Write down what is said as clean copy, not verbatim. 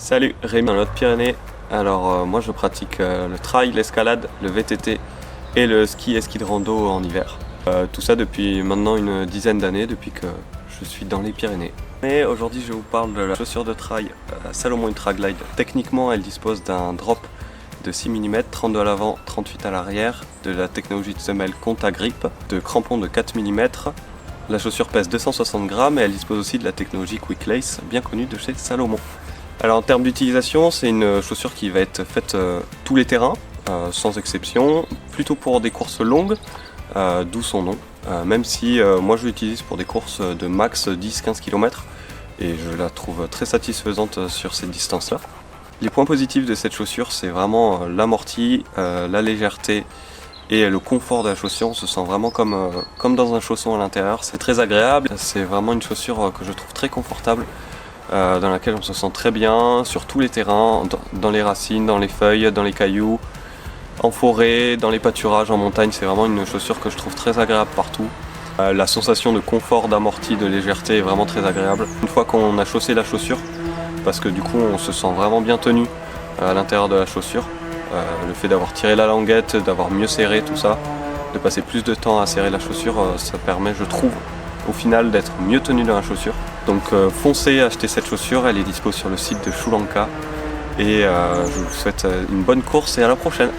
Salut, Rémi dans Haute-Pyrénées. Alors moi je pratique le trail, l'escalade, le VTT et le ski et ski de rando en hiver. Tout ça depuis maintenant une dizaine d'années, depuis que je suis dans les Pyrénées. Et aujourd'hui je vous parle de la chaussure de trail Salomon Ultra Glide. Techniquement elle dispose d'un drop de 6 mm, 32 à l'avant, 38 à l'arrière, de la technologie de semelle Contagrip, de crampons de 4 mm. La chaussure pèse 260 grammes et elle dispose aussi de la technologie Quick Lace, bien connue de chez Salomon. Alors en termes d'utilisation, c'est une chaussure qui va être faite tous les terrains, sans exception, plutôt pour des courses longues, d'où son nom, même si moi je l'utilise pour des courses de max 10-15 km et je la trouve très satisfaisante sur cette distance-là. Les points positifs de cette chaussure, c'est vraiment l'amorti, la légèreté et le confort de la chaussure. On se sent vraiment comme dans un chausson à l'intérieur, c'est très agréable, c'est vraiment une chaussure que je trouve très confortable. Dans laquelle on se sent très bien sur tous les terrains, dans les racines, dans les feuilles, dans les cailloux, en forêt, dans les pâturages, en montagne. C'est vraiment une chaussure que je trouve très agréable partout. La sensation de confort, d'amorti, de légèreté est vraiment très agréable. Une fois qu'on a chaussé la chaussure, parce que du coup on se sent vraiment bien tenu à l'intérieur de la chaussure, le fait d'avoir tiré la languette, d'avoir mieux serré tout ça, de passer plus de temps à serrer la chaussure, ça permet, je trouve, au final d'être mieux tenu dans la chaussure. Donc foncez acheter cette chaussure, elle est dispo sur le site de Choulanka et je vous souhaite une bonne course et à la prochaine.